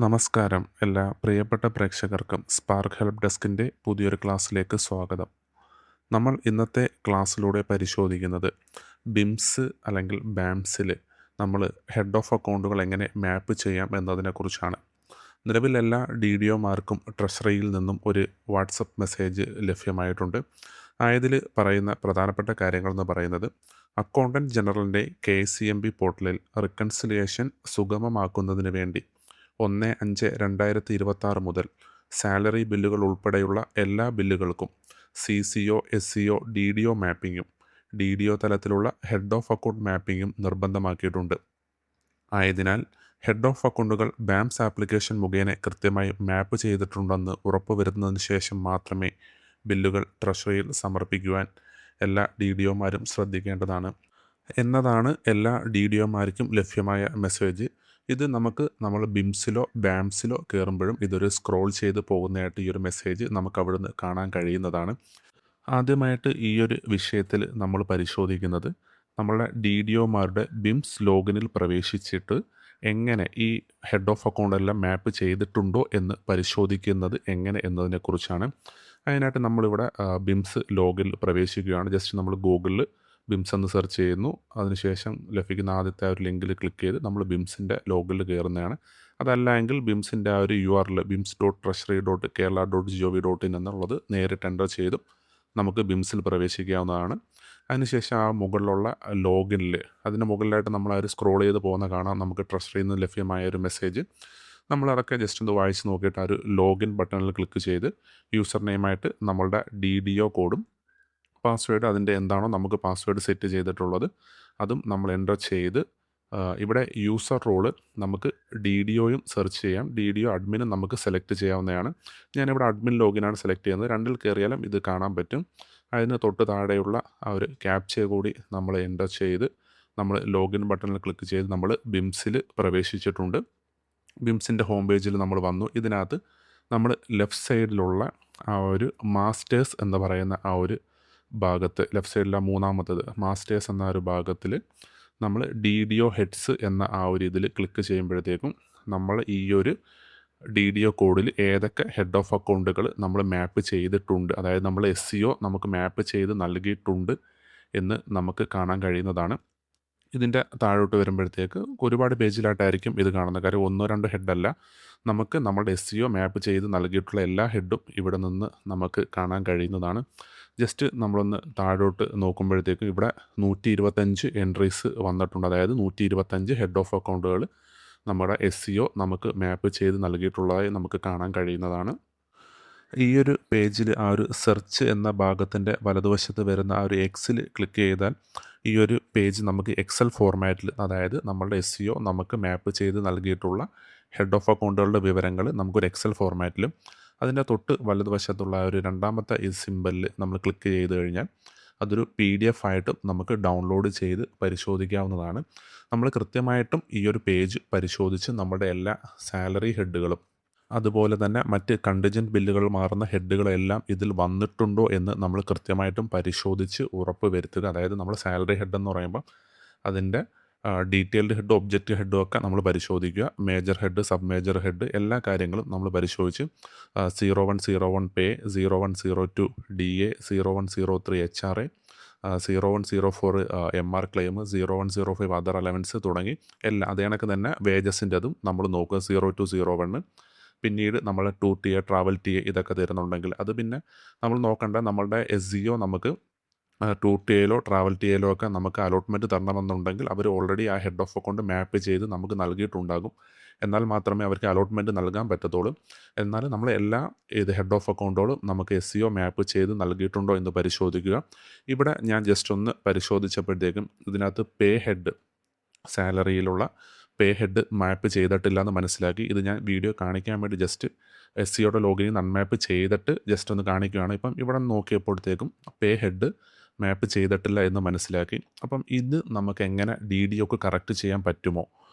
നമസ്കാരം എല്ലാ പ്രിയപ്പെട്ട പ്രേക്ഷകർക്കും സ്പാർക്ക് ഹെൽപ്പ് ഡെസ്കിൻ്റെ പുതിയൊരു ക്ലാസ്സിലേക്ക് സ്വാഗതം. നമ്മൾ ഇന്നത്തെ ക്ലാസ്സിലൂടെ പരിശോധിക്കുന്നത് ബിംസ് അല്ലെങ്കിൽ ബാംസിൽ നമ്മൾ ഹെഡ് ഓഫ് അക്കൗണ്ടുകൾ എങ്ങനെ മാപ്പ് ചെയ്യാം എന്നതിനെക്കുറിച്ചാണ്. നിലവിൽ എല്ലാ ഡി ഡി ഒമാർക്കും ട്രഷറിയിൽ നിന്നും ഒരു വാട്സപ്പ് മെസ്സേജ് ലഭ്യമായിട്ടുണ്ട്. ആയതിൽ പറയുന്ന പ്രധാനപ്പെട്ട കാര്യങ്ങളെന്ന് പറയുന്നത് അക്കൗണ്ടൻറ്റ് ജനറലിൻ്റെ KCMB പോർട്ടലിൽ റിക്കൺസിലിയേഷൻ സുഗമമാക്കുന്നതിന് വേണ്ടി 1/5/2026 മുതൽ സാലറി ബില്ലുകൾ ഉൾപ്പെടെയുള്ള എല്ലാ ബില്ലുകൾക്കും CCO, SCO, DDO മാപ്പിങ്ങും DDO തലത്തിലുള്ള ഹെഡ് ഓഫ് അക്കൗണ്ട് മാപ്പിങ്ങും നിർബന്ധമാക്കിയിട്ടുണ്ട്. ആയതിനാൽ ഹെഡ് ഓഫ് അക്കൗണ്ടുകൾ ബാംസ് ആപ്ലിക്കേഷൻ മുഖേന കൃത്യമായി മാപ്പ് ചെയ്തിട്ടുണ്ടെന്ന് ഉറപ്പുവരുത്തുന്നതിന് ശേഷം മാത്രമേ ബില്ലുകൾ ട്രഷറിയിൽ സമർപ്പിക്കുവാൻ എല്ലാ DDO മാരും ശ്രദ്ധിക്കേണ്ടതാണ് എന്നതാണ് എല്ലാ DDO മാർക്കും ലഭ്യമായ മെസ്സേജ്. ഇത് നമ്മൾ ബിംസിലോ ബാംസിലോ കയറുമ്പോഴും ഇതൊരു സ്ക്രോൾ ചെയ്ത് പോകുന്നതായിട്ട് ഈ ഒരു മെസ്സേജ് നമുക്ക് അവിടുന്ന് കാണാൻ കഴിയുന്നതാണ്. ആദ്യമായിട്ട് ഈ ഒരു വിഷയത്തിൽ നമ്മൾ പരിശോധിക്കുന്നത് നമ്മളുടെ DDO മാരുടെ ബിംസ് ലോഗിനിൽ പ്രവേശിച്ചിട്ട് എങ്ങനെ ഈ ഹെഡ് ഓഫ് അക്കൗണ്ട് എല്ലാം മാപ്പ് ചെയ്തിട്ടുണ്ടോ എന്ന് പരിശോധിക്കുന്നത് എങ്ങനെ എന്നതിനെക്കുറിച്ചാണ്. അതിനായിട്ട് നമ്മളിവിടെ ബിംസ് ലോഗിൽ പ്രവേശിക്കുകയാണ്. ജസ്റ്റ് നമ്മൾ ഗൂഗിളിൽ ബിംസ് എന്ന് സെർച്ച് ചെയ്യുന്നു. അതിനുശേഷം ലഭിക്കുന്ന ആദ്യത്തെ ഒരു ലിങ്കിൽ ക്ലിക്ക് ചെയ്ത് നമ്മൾ ബിംസിൻ്റെ ലോഗിൽ കയറുന്നതാണ്. അതല്ല എങ്കിൽ ബിംസിൻ്റെ ആ ഒരു URL bims.treasury.kerala.gov.in എന്നുള്ളത് നേരിട്ട് എൻ്റർ ചെയ്തും നമുക്ക് ബിംസിൽ പ്രവേശിക്കാവുന്നതാണ്. അതിനുശേഷം ആ മുകളിലുള്ള ലോഗിനിൽ അതിന് മുകളിലായിട്ട് നമ്മൾ ആ ഒരു സ്ക്രോൾ ചെയ്ത് പോകുന്ന കാണാം നമുക്ക് ട്രഷറിയിൽ നിന്ന് ലഭ്യമായ ഒരു മെസ്സേജ്. നമ്മളതൊക്കെ ജസ്റ്റ് ഒന്ന് വായിച്ച് നോക്കിയിട്ട് ആ ഒരു ലോഗിൻ ബട്ടണിൽ ക്ലിക്ക് ചെയ്ത് യൂസർ നെയിമായിട്ട് നമ്മളുടെ DDO കോഡും പാസ്വേഡ് അതിൻ്റെ എന്താണോ നമുക്ക് പാസ്വേഡ് സെറ്റ് ചെയ്തിട്ടുള്ളത് അതും നമ്മൾ എൻ്റർ ചെയ്ത് ഇവിടെ യൂസർ റോള് നമുക്ക് DDOയും സെർച്ച് ചെയ്യാം. DDO അഡ്മിനും നമുക്ക് സെലക്ട് ചെയ്യാവുന്നതാണ്. ഞാനിവിടെ അഡ്മിൻ ലോഗിനാണ് സെലക്ട് ചെയ്യുന്നത്. രണ്ടിൽ കയറിയാലും ഇത് കാണാൻ പറ്റും. അതിന് തൊട്ട് താഴെയുള്ള ആ ഒരു ക്യാപ്ച കൂടി നമ്മൾ എൻ്റർ ചെയ്ത് നമ്മൾ ലോഗിൻ ബട്ടണിൽ ക്ലിക്ക് ചെയ്ത് നമ്മൾ ബിംസിൽ പ്രവേശിച്ചിട്ടുണ്ട്. ബിംസിൻ്റെ ഹോം പേജിൽ നമ്മൾ വന്നു. ഇതിനകത്ത് നമ്മൾ ലെഫ്റ്റ് സൈഡിലുള്ള ആ ഒരു മാസ്റ്റേഴ്സ് എന്ന് പറയുന്ന ആ ഒരു ഭാഗത്ത് ലെഫ്റ്റ് സൈഡിലെ മൂന്നാമത്തത് മാസ്റ്റേഴ്സ് എന്ന ഒരു ഭാഗത്തിൽ നമ്മൾ DDO ഹെഡ്സ് എന്ന ആ ഒരു ഇതിൽ ക്ലിക്ക് ചെയ്യുമ്പോഴത്തേക്കും നമ്മൾ ഈ ഒരു DDO കോഡിൽ ഏതൊക്കെ ഹെഡ് ഓഫ് അക്കൗണ്ടുകൾ നമ്മൾ മാപ്പ് ചെയ്തിട്ടുണ്ട്, അതായത് നമ്മൾ SCO നമുക്ക് മാപ്പ് ചെയ്ത് നൽകിയിട്ടുണ്ട് എന്ന് നമുക്ക് കാണാൻ കഴിയുന്നതാണ്. ഇതിൻ്റെ താഴോട്ട് വരുമ്പോഴത്തേക്ക് ഒരുപാട് പേജിലായിട്ടായിരിക്കും ഇത് കാണുന്നത്. കാര്യം 1-2 ഹെഡല്ല, നമുക്ക് നമ്മുടെ SCO മാപ്പ് ചെയ്ത് നൽകിയിട്ടുള്ള എല്ലാ ഹെഡും ഇവിടെ നിന്ന് നമുക്ക് കാണാൻ കഴിയുന്നതാണ്. ജസ്റ്റ് നമ്മളൊന്ന് താഴോട്ട് നോക്കുമ്പോഴത്തേക്കും ഇവിടെ 125 എൻട്രീസ് വന്നിട്ടുണ്ട്. അതായത് 125 ഹെഡ് ഓഫ് അക്കൗണ്ടുകൾ നമ്മുടെ SCO നമുക്ക് മാപ്പ് ചെയ്ത് നൽകിയിട്ടുള്ളതായി നമുക്ക് കാണാൻ കഴിയുന്നതാണ്. ഈ ഒരു പേജിൽ ആ ഒരു സെർച്ച് എന്ന ഭാഗത്തിൻ്റെ വലതുവശത്ത് വരുന്ന ആ ഒരു എക്സിൽ ക്ലിക്ക് ചെയ്താൽ ഈ ഒരു പേജ് നമുക്ക് എക്സൽ ഫോർമാറ്റിൽ, അതായത് നമ്മളുടെ SCO നമുക്ക് മാപ്പ് ചെയ്ത് നൽകിയിട്ടുള്ള ഹെഡ് ഓഫ് അക്കൗണ്ടുകളുടെ വിവരങ്ങൾ നമുക്കൊരു എക്സൽ ഫോർമാറ്റിലും അതിൻ്റെ തൊട്ട് വലതുവശത്തുള്ള ആ ഒരു രണ്ടാമത്തെ ഈ സിമ്പലിൽ നമ്മൾ ക്ലിക്ക് ചെയ്ത് കഴിഞ്ഞാൽ അതൊരു PDF ആയിട്ടും നമുക്ക് ഡൗൺലോഡ് ചെയ്ത് പരിശോധിക്കാവുന്നതാണ്. നമ്മൾ കൃത്യമായിട്ടും ഈ ഒരു പേജ് പരിശോധിച്ച് നമ്മുടെ എല്ലാ സാലറി ഹെഡുകളും അതുപോലെ തന്നെ മറ്റ് കണ്ടിജൻറ്റ് ബില്ലുകൾ മാറുന്ന ഹെഡുകളെല്ലാം ഇതിൽ വന്നിട്ടുണ്ടോ എന്ന് നമ്മൾ കൃത്യമായിട്ടും പരിശോധിച്ച് ഉറപ്പ് വരുത്തുക. അതായത് നമ്മൾ സാലറി ഹെഡ് എന്ന് പറയുമ്പോൾ അതിൻ്റെ ഡീറ്റെയിൽഡ് ഹെഡും ഒബ്ജക്റ്റ് ഹെഡും ഒക്കെ നമ്മൾ പരിശോധിക്കുക. Major head, sub major head എല്ലാ കാര്യങ്ങളും നമ്മൾ പരിശോധിച്ച് 0101 പേ, 0102 DA, 0103 HRA, 0104 MR claim, 0105 other allowance തുടങ്ങി എല്ലാം അതേ കണക്ക് തന്നെ വേജസിൻ്റെ അതും നമ്മൾ നോക്കുക. 0201 പിന്നീട് നമ്മൾ ടൂർ TA, ട്രാവൽ TA ഇതൊക്കെ തരുന്നുണ്ടെങ്കിൽ അത് പിന്നെ നമ്മൾ നോക്കേണ്ട. നമ്മളുടെ SCO നമുക്ക് ടൂർ ടിയിലോ ട്രാവൽ ടിയിലോ ഒക്കെ നമുക്ക് അലോട്ട്മെൻറ്റ് തരണമെന്നുണ്ടെങ്കിൽ അവർ ഓൾറെഡി ആ ഹെഡ് ഓഫ് അക്കൗണ്ട് മാപ്പ് ചെയ്ത് നമുക്ക് നൽകിയിട്ടുണ്ടാകും. എന്നാൽ മാത്രമേ അവർക്ക് അലോട്ട്മെൻറ്റ് നൽകാൻ പറ്റത്തുള്ളൂ. എന്നാൽ നമ്മൾ എല്ലാ ഹെഡ് ഓഫ് അക്കൗണ്ടുകളും നമുക്ക് SCO മാപ്പ് ചെയ്ത് നൽകിയിട്ടുണ്ടോ എന്ന് പരിശോധിക്കുക. ഇവിടെ ഞാൻ ജസ്റ്റ് ഒന്ന് പരിശോധിച്ചപ്പോഴത്തേക്കും ഇതിനകത്ത് പേ ഹെഡ്, സാലറിയിലുള്ള പേ ഹെഡ് മാപ്പ് ചെയ്തിട്ടില്ല എന്ന് മനസ്സിലാക്കി. ഇത് ഞാൻ വീഡിയോ കാണിക്കാൻ വേണ്ടി ജസ്റ്റ് SCOയുടെ ലോഗിനിൽ അൺമാപ്പ് ചെയ്തിട്ട് ജസ്റ്റ് ഒന്ന് കാണിക്കുകയാണ്. ഇപ്പം ഇവിടെ നോക്കിയപ്പോഴത്തേക്കും പേ ഹെഡ് മാപ്പ് ചെയ്തിട്ടില്ല എന്ന് മനസ്സിലാക്കി. അപ്പം ഇത് നമുക്ക് എങ്ങനെ DDOക്ക് കറക്റ്റ് ചെയ്യാൻ പറ്റുമോ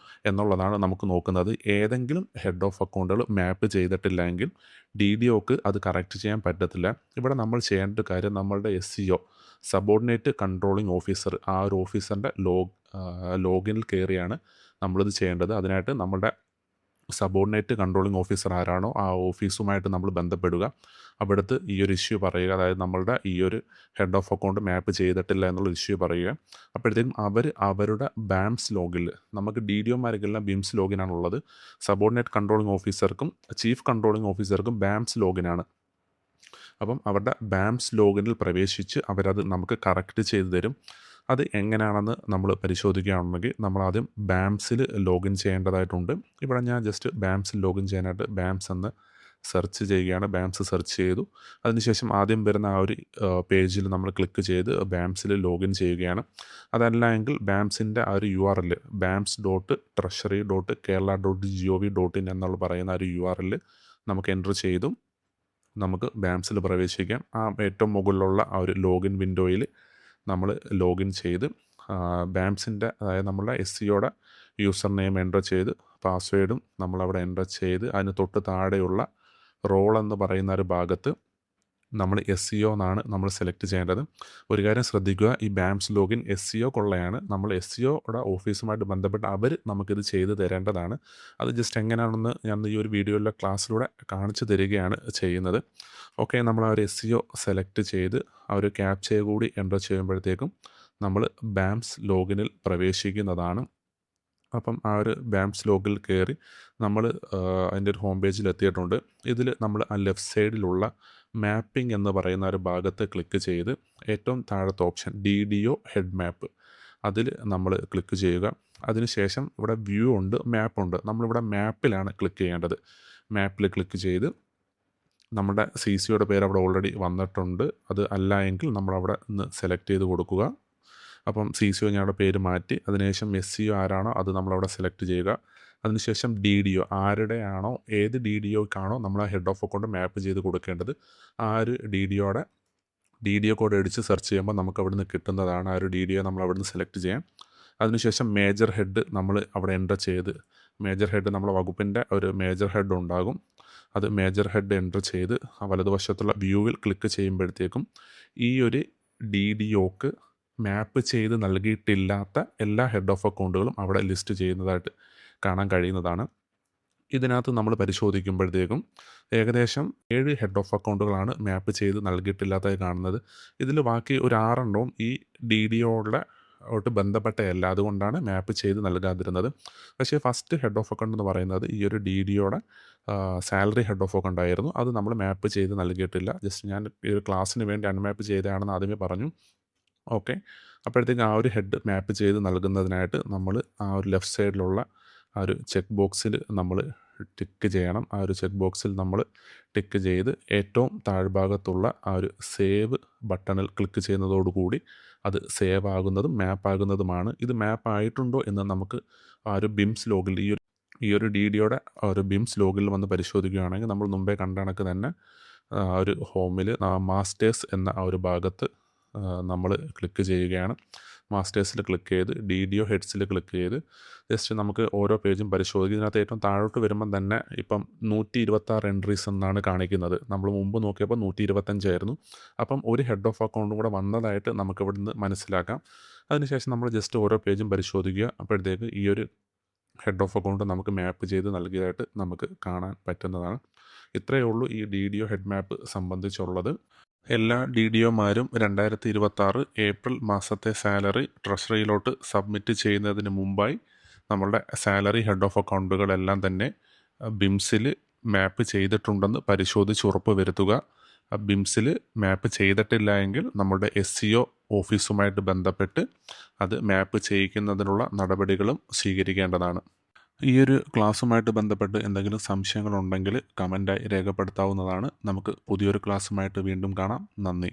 എന്നുള്ളതാണ് നമുക്ക് നോക്കുന്നത്. ഏതെങ്കിലും ഹെഡ് ഓഫ് അക്കൗണ്ടുകൾ മാപ്പ് ചെയ്തിട്ടില്ലെങ്കിൽ DDOക്ക് അത് കറക്റ്റ് ചെയ്യാൻ പറ്റത്തില്ല. ഇവിടെ നമ്മൾ ചെയ്യേണ്ട കാര്യം നമ്മളുടെ SCO സബോർഡിനേറ്റ് കൺട്രോളിംഗ് ഓഫീസർ ആ ഒരു ഓഫീസറിൻ്റെ ലോഗിനിൽ കയറിയാണ് നമ്മളിത് ചെയ്യേണ്ടത്. അതിനായിട്ട് നമ്മുടെ സബോർഡിനേറ്റ് കൺട്രോളിംഗ് ഓഫീസർ ആരാണോ ആ ഓഫീസുമായിട്ട് നമ്മൾ ബന്ധപ്പെടുക. അവിടുത്തെ ഈ ഒരു ഇഷ്യൂ പറയുക. അതായത് നമ്മളുടെ ഈ ഒരു ഹെഡ് ഓഫ് അക്കൗണ്ട് മാപ്പ് ചെയ്തിട്ടില്ല എന്നുള്ള ഇഷ്യൂ പറയുക. അപ്പോഴത്തേക്കും അവരുടെ ബാംസ് ലോഗിൽ നമുക്ക് DDOമാർക്കെല്ലാം ബിംസ് ലോഗിനാണുള്ളത്. സബോർഡിനേറ്റ് കൺട്രോളിംഗ് ഓഫീസർക്കും ചീഫ് കൺട്രോളിംഗ് ഓഫീസർക്കും ബാംസ് ലോഗിനാണ്. അപ്പം അവരുടെ ബാംസ് ലോഗിനിൽ പ്രവേശിച്ച് അവരത് നമുക്ക് കറക്റ്റ് ചെയ്ത് തരും. അത് എങ്ങനെയാണെന്ന് നമ്മൾ പരിശോധിക്കുകയാണെങ്കിൽ നമ്മളാദ്യം ബാംസിൽ ലോഗിൻ ചെയ്യേണ്ടതായിട്ടുണ്ട്. ഇവിടെ ഞാൻ ജസ്റ്റ് ബാംസിൽ ലോഗിൻ ചെയ്യാനായിട്ട് ബാംസ് എന്ന് സെർച്ച് ചെയ്യുകയാണ്. ബാംസ് സെർച്ച് ചെയ്തു. അതിനുശേഷം ആദ്യം വരുന്ന ആ ഒരു പേജിൽ നമ്മൾ ക്ലിക്ക് ചെയ്ത് ബാംസിൽ ലോഗിൻ ചെയ്യുകയാണ്. അതല്ല എങ്കിൽ ബാംസിൻ്റെ ആ ഒരു URL bams.treasury.kerala.gov.in എന്നുള്ള പറയുന്ന ഒരു URL നമുക്ക് എൻ്റർ ചെയ്തും നമുക്ക് ബാംസിൽ പ്രവേശിക്കാം. ആ ഏറ്റവും മുകളിലുള്ള ആ ഒരു ലോഗിൻ വിൻഡോയിൽ നമ്മൾ ലോഗിൻ ചെയ്ത് ബാംസിൻ്റെ അതായത് നമ്മളുടെ SEOയുടെ യൂസർ നെയിം എൻ്റർ ചെയ്ത് പാസ്വേഡും നമ്മളവിടെ എൻ്റർ ചെയ്ത് അതിന് തൊട്ട് താഴെയുള്ള റോൾ എന്ന് പറയുന്ന ഒരു ഭാഗത്ത് നമ്മൾ SEO എന്നാണ് നമ്മൾ സെലക്ട് ചെയ്യേണ്ടത്. ഒരു കാര്യം ശ്രദ്ധിക്കുക, ഈ ബാംസ് ലോഗിൻ SEO കൊള്ളയാണ്. നമ്മൾ SEOയുടെ ഓഫീസുമായിട്ട് ബന്ധപ്പെട്ട് അവർ നമുക്കിത് ചെയ്ത് തരേണ്ടതാണ്. അത് ജസ്റ്റ് എങ്ങനെയാണെന്ന് ഞാൻ ഈ ഒരു വീഡിയോയിലെ ക്ലാസ്സിലൂടെ കാണിച്ചു തരികയാണ് ചെയ്യുന്നത്. ഓക്കെ, നമ്മൾ ആ ഒരു SEO സെലക്ട് ചെയ്ത് ആ ഒരു ക്യാപ്ച കൂടി എൻ്റർ ചെയ്യുമ്പോഴത്തേക്കും നമ്മൾ ബാംസ് ലോഗിനിൽ പ്രവേശിക്കുന്നതാണ്. അപ്പം ആ ഒരു ബാംസ് ലോഗിൽ കയറി നമ്മൾ അതിൻ്റെ ഒരു ഹോം പേജിൽ എത്തിയിട്ടുണ്ട്. ഇതിൽ നമ്മൾ ആ ലെഫ്റ്റ് സൈഡിലുള്ള മാപ്പിംഗ് എന്ന് പറയുന്ന ഒരു ഭാഗത്ത് ക്ലിക്ക് ചെയ്ത് ഏറ്റവും താഴത്തെ ഓപ്ഷൻ DDO ഹെഡ് മാപ്പ് അതിൽ നമ്മൾ ക്ലിക്ക് ചെയ്യുക. അതിനുശേഷം ഇവിടെ വ്യൂ ഉണ്ട്, മാപ്പുണ്ട്. നമ്മളിവിടെ മാപ്പിലാണ് ക്ലിക്ക് ചെയ്യേണ്ടത്. മാപ്പിൽ ക്ലിക്ക് ചെയ്ത് നമ്മുടെ CCയുടെ പേര് അവിടെ ഓൾറെഡി വന്നിട്ടുണ്ട്. അത് അല്ല എങ്കിൽ നമ്മളവിടെ നിന്ന് സെലക്ട് ചെയ്ത് കൊടുക്കുക. അപ്പം CCO ഞങ്ങളുടെ പേര് മാറ്റി അതിനുശേഷം SEO ആരാണോ അത് നമ്മളവിടെ സെലക്ട് ചെയ്യുക. അതിനുശേഷം DDO ആരുടെയാണോ ഏത് DDOക്കാണോ നമ്മൾ ആ ഹെഡ് ഓഫ് അക്കൗണ്ട് മാപ്പ് ചെയ്ത് കൊടുക്കേണ്ടത് ആ ഒരു DDO കോഡ് അടിച്ച് സെർച്ച് ചെയ്യുമ്പോൾ നമുക്ക് അവിടുന്ന് കിട്ടുന്നതാണ്. ആ ഒരു DDO നമ്മൾ അവിടുന്ന് സെലക്ട് ചെയ്യാം. അതിനുശേഷം മേജർ ഹെഡ് നമ്മൾ അവിടെ എൻ്റർ ചെയ്ത് മേജർ ഹെഡ് നമ്മളെ വകുപ്പിൻ്റെ ഒരു മേജർ ഹെഡ് ഉണ്ടാകും. അത് മേജർ ഹെഡ് എൻ്റർ ചെയ്ത് ആ വലതുവശത്തുള്ള വ്യൂവിൽ ക്ലിക്ക് ചെയ്യുമ്പോഴത്തേക്കും ഈ ഒരു DDOക്ക് മാപ്പ് ചെയ്ത് നൽകിയിട്ടില്ലാത്ത എല്ലാ ഹെഡ് ഓഫ് അക്കൗണ്ടുകളും അവിടെ ലിസ്റ്റ് ചെയ്യുന്നതായിട്ട് കാണാൻ കഴിയുന്നതാണ്. ഇതിനകത്ത് നമ്മൾ പരിശോധിക്കുമ്പോഴത്തേക്കും ഏകദേശം 7 ഹെഡ് ഓഫ് അക്കൗണ്ടുകളാണ് മാപ്പ് ചെയ്ത് നൽകിയിട്ടില്ലാത്തതായി കാണുന്നത്. ഇതിൽ ബാക്കി ഒരു 6 എണ്ണവും ഈ DDOയുടെ ആയിട്ട് ബന്ധപ്പെട്ടയല്ല, അതുകൊണ്ടാണ് മാപ്പ് ചെയ്ത് നൽകാതിരുന്നത്. പക്ഷേ ഫസ്റ്റ് ഹെഡ് ഓഫ് അക്കൗണ്ട് എന്ന് പറയുന്നത് ഈ ഒരു DDOയുടെ സാലറി ഹെഡ് ഓഫ് അക്കൗണ്ട് ആയിരുന്നു. അത് നമ്മൾ മാപ്പ് ചെയ്ത് നൽകിയിട്ടില്ല. ജസ്റ്റ് ഞാൻ ഈ ഒരു ക്ലാസ്സിന് വേണ്ടി അൺമാപ്പ് ചെയ്തതാണെന്ന് ആദ്യമേ പറഞ്ഞു. ഓക്കെ, അപ്പോഴത്തേക്കും ആ ഒരു ഹെഡ് മാപ്പ് ചെയ്ത് നൽകുന്നതിനായിട്ട് നമ്മൾ ആ ഒരു ലെഫ്റ്റ് സൈഡിലുള്ള ആ ഒരു ചെക്ക് ബോക്സിൽ നമ്മൾ ടിക്ക് ചെയ്യണം. ആ ഒരു ചെക്ക് ബോക്സിൽ നമ്മൾ ടിക്ക് ചെയ്ത് ഏറ്റവും താഴ്ഭാഗത്തുള്ള ആ ഒരു സേവ് ബട്ടണിൽ ക്ലിക്ക് ചെയ്യുന്നതോടുകൂടി അത് സേവ് ആകുന്നതും മാപ്പ് ആകുന്നതുമാണ്. ഇത് മാപ്പ് ആയിട്ടുണ്ടോ എന്ന് നമുക്ക് ആ ഒരു ബിംസ് ലോഗിൽ ഈ ഒരു DDOയുടെ ഒരു ബിംസ് ലോഗിൽ വന്ന് പരിശോധിക്കുകയാണെങ്കിൽ നമ്മൾ മുമ്പേ കണ്ട കണക്ക് തന്നെ ആ ഒരു ഹോമിൽ മാസ്റ്റേഴ്സ് എന്ന ആ ഒരു ഭാഗത്ത് നമ്മൾ ക്ലിക്ക് ചെയ്യുകയാണ്. മാസ്റ്റേഴ്സിൽ ക്ലിക്ക് ചെയ്ത് DDO ഹെഡ്സിൽ ക്ലിക്ക് ചെയ്ത് ജസ്റ്റ് നമുക്ക് ഓരോ പേജും പരിശോധിക്കും. ഇതിനകത്ത് ഏറ്റവും താഴോട്ട് വരുമ്പം തന്നെ ഇപ്പം 126 എൻട്രീസ് എന്നാണ് കാണിക്കുന്നത്. നമ്മൾ മുമ്പ് നോക്കിയപ്പോൾ 125 ആയിരുന്നു. അപ്പം ഒരു ഹെഡ് ഓഫ് അക്കൗണ്ടും കൂടെ വന്നതായിട്ട് നമുക്ക് ഇവിടുന്ന് മനസ്സിലാക്കാം. അതിനുശേഷം നമ്മൾ ജസ്റ്റ് ഓരോ പേജും പരിശോധിക്കുക. അപ്പോഴത്തേക്ക് ഈ ഒരു ഹെഡ് ഓഫ് അക്കൗണ്ട് നമുക്ക് മാപ്പ് ചെയ്ത് നൽകിയതായിട്ട് നമുക്ക് കാണാൻ പറ്റുന്നതാണ്. ഇത്രയേ ഉള്ളൂ ഈ DDO ഹെഡ് മാപ്പ് സംബന്ധിച്ചുള്ളത്. എല്ലാ DDOമാരും 2026 ഏപ്രിൽ മാസത്തെ സാലറി ട്രഷറിയിലോട്ട് സബ്മിറ്റ് ചെയ്യുന്നതിന് മുമ്പായി നമ്മളുടെ സാലറി ഹെഡ് ഓഫ് അക്കൗണ്ടുകളെല്ലാം തന്നെ ബിംസിൽ മാപ്പ് ചെയ്തിട്ടുണ്ടെന്ന് പരിശോധിച്ച് ഉറപ്പ് വരുത്തുക. ബിംസിൽ മാപ്പ് ചെയ്തിട്ടില്ല എങ്കിൽ നമ്മുടെ SEO ഓഫീസുമായിട്ട് ബന്ധപ്പെട്ട് അത് മാപ്പ് ചെയ്യിക്കുന്നതിനുള്ള നടപടികളും സ്വീകരിക്കേണ്ടതാണ്. ഈ ഒരു ക്ലാസ്സുമായിട്ട് ബന്ധപ്പെട്ട് എന്തെങ്കിലും സംശയങ്ങളുണ്ടെങ്കിൽ കമൻറ്റായി രേഖപ്പെടുത്താവുന്നതാണ്. നമുക്ക് പുതിയൊരു ക്ലാസ്സുമായിട്ട് വീണ്ടും കാണാം. നന്ദി.